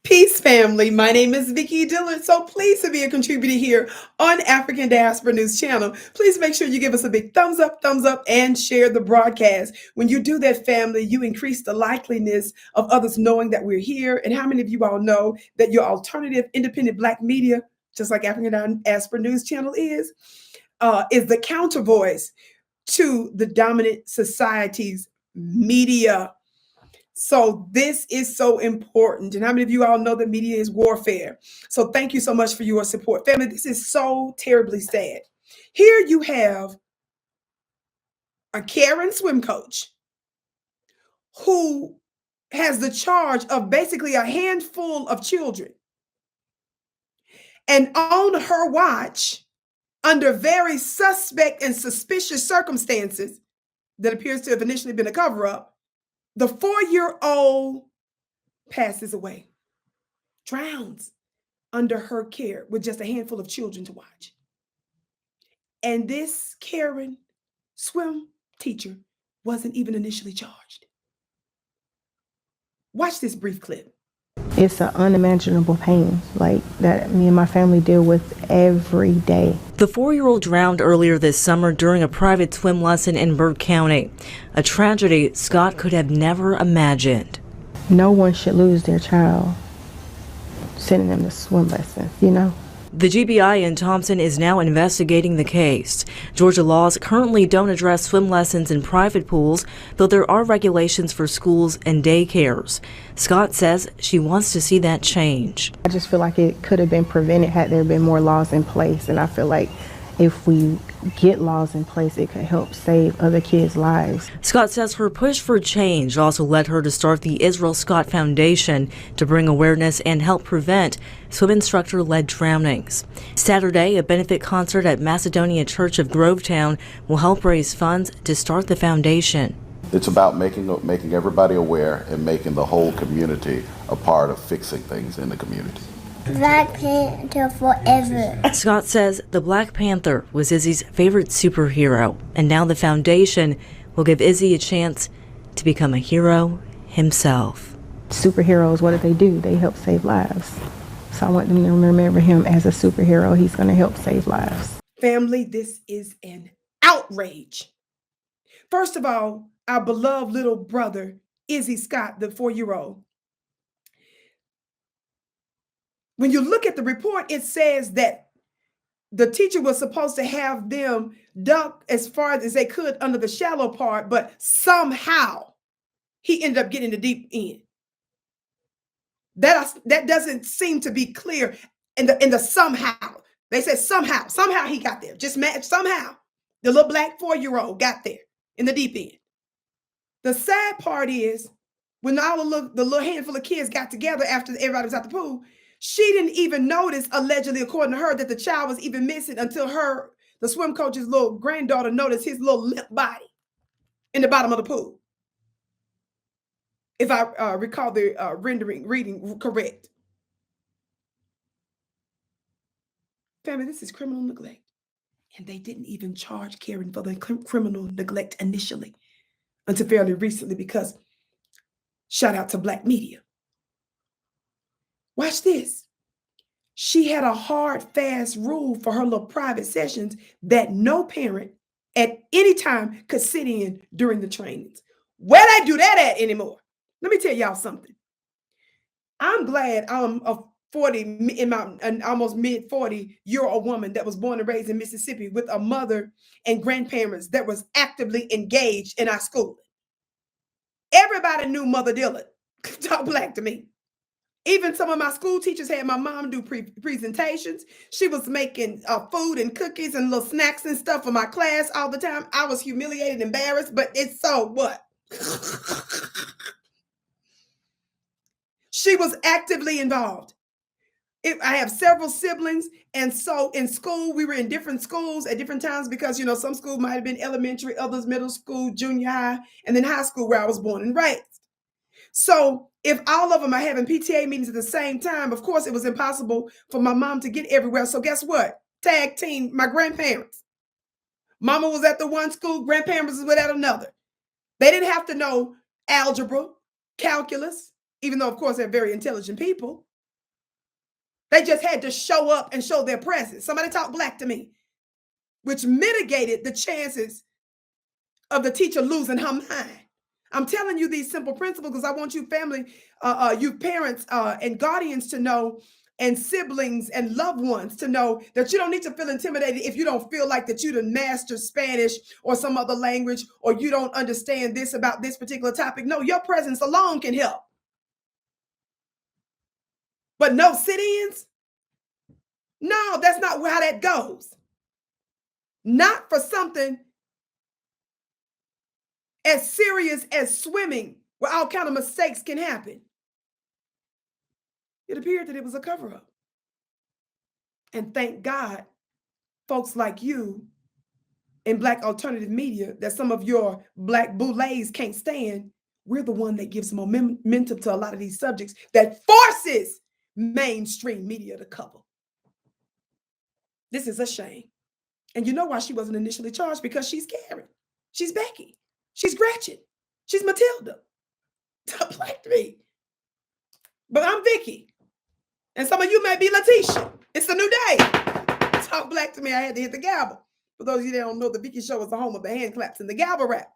Peace, family. My name is Vicki Dillard. So pleased to be a contributor here on African Diaspora News Channel. Please make sure you give us a big thumbs up, and share the broadcast. When you do that, family, you increase the likeliness of others knowing that we're here. And how many of you all know that your alternative, independent Black media, just like African Diaspora News Channel is the counter voice to the dominant society's media. So this is so important. And how many of you all know that media is warfare? So thank you so much for your support. Family, this is so terribly sad. Here you have a Karen swim coach who has the charge of basically a handful of children. And on her watch, under very suspect and suspicious circumstances that appears to have initially been a cover-up, the 4-year-old passes away, drowns under her care with just a handful of children to watch. And this Karen swim teacher wasn't even initially charged. Watch this brief clip. It's an unimaginable pain like that me and my family deal with every day. The 4-year-old drowned earlier this summer during a private swim lesson in Burke County, a tragedy Scott could have never imagined. No one should lose their child sending them to swim lessons, you know? The GBI in Thompson is now investigating the case. Georgia laws currently don't address swim lessons in private pools, though there are regulations for schools and daycares. Scott says she wants to see that change. I just feel like it could have been prevented had there been more laws in place, and I feel like if we get laws in place, it could help save other kids' lives. Scott says her push for change also led her to start the Israel Scott Foundation to bring awareness and help prevent swim instructor-led drownings. Saturday, a benefit concert at Macedonia Church of Grovetown will help raise funds to start the foundation. It's about making everybody aware and making the whole community a part of fixing things in the community. Black Panther forever. Scott says the Black Panther was Izzy's favorite superhero, and now the foundation will give Izzy a chance to become a hero himself. Superheroes, what do? They help save lives. So I want them to remember him as a superhero. He's going to help save lives. Family, this is an outrage. First of all, our beloved little brother, Izzy Scott, the 4-year-old. When you look at the report, it says that the teacher was supposed to have them duck as far as they could under the shallow part, but somehow he ended up getting the deep end. That doesn't seem to be clear in the somehow. They said somehow he got there. Just somehow the little black 4-year-old got there in the deep end. The sad part is when the little handful of kids got together after everybody was at the pool, she didn't even notice, allegedly, according to her, that the child was even missing until the swim coach's little granddaughter noticed his little limp body in the bottom of the pool. If I recall the reading correct. Family, this is criminal neglect. And they didn't even charge Karen for the criminal neglect initially until fairly recently because shout out to Black media. Watch this. She had a hard, fast rule for her little private sessions that no parent at any time could sit in during the trainings. Where they do that at anymore? Let me tell y'all something. I'm glad I'm a 40 in my an almost mid 40-year-old woman that was born and raised in Mississippi with a mother and grandparents that was actively engaged in our schooling. Everybody knew Mother Dillard. Talk Black to me. Even some of my school teachers had my mom do presentations. She was making food and cookies and little snacks and stuff for my class all the time. I was humiliated, embarrassed, but it's so what? She was actively involved. I have several siblings, and so in school, we were in different schools at different times because, some schools might have been elementary, others middle school, junior high, and then high school where I was born and raised. So if all of them are having PTA meetings at the same time, of course, it was impossible for my mom to get everywhere. So guess what? Tag team, my grandparents. Mama was at the one school, grandparents was at another. They didn't have to know algebra, calculus, even though, of course, they're very intelligent people. They just had to show up and show their presence. Somebody talk black to me, which mitigated the chances of the teacher losing her mind. I'm telling you these simple principles because I want you family, you parents and guardians to know, and siblings and loved ones to know that you don't need to feel intimidated if you don't feel like that you done mastered Spanish or some other language, or you don't understand this about this particular topic. No, your presence alone can help. But no sit-ins? No, that's not how that goes. Not for something as serious as swimming, where all kind of mistakes can happen. It appeared that it was a cover-up. And thank God, folks like you in Black alternative media that some of your Black boulets can't stand, we're the one that gives momentum to a lot of these subjects that forces mainstream media to cover. This is a shame. And you know why she wasn't initially charged? Because she's Karen. She's Becky. She's Gretchen. She's Matilda. Talk black to me. But I'm Vicki. And some of you may be Letitia. It's a new day. Talk black to me. I had to hit the gavel. For those of you that don't know, the Vicki Show is the home of the hand claps and the gavel raps.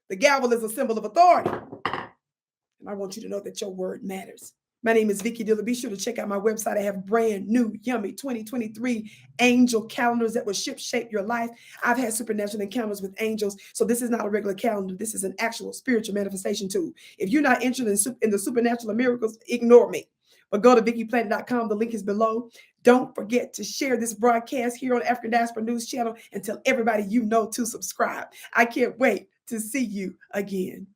The gavel is a symbol of authority. And I want you to know that your word matters. My name is Vicki Dillard. Be sure to check out my website. I have brand new, yummy 2023 angel calendars that will shape your life. I've had supernatural encounters with angels. So this is not a regular calendar. This is an actual spiritual manifestation tool. If you're not interested in the supernatural miracles, ignore me. But go to VickiPlanet.com. The link is below. Don't forget to share this broadcast here on African Diaspora News Channel and tell everybody you know to subscribe. I can't wait to see you again.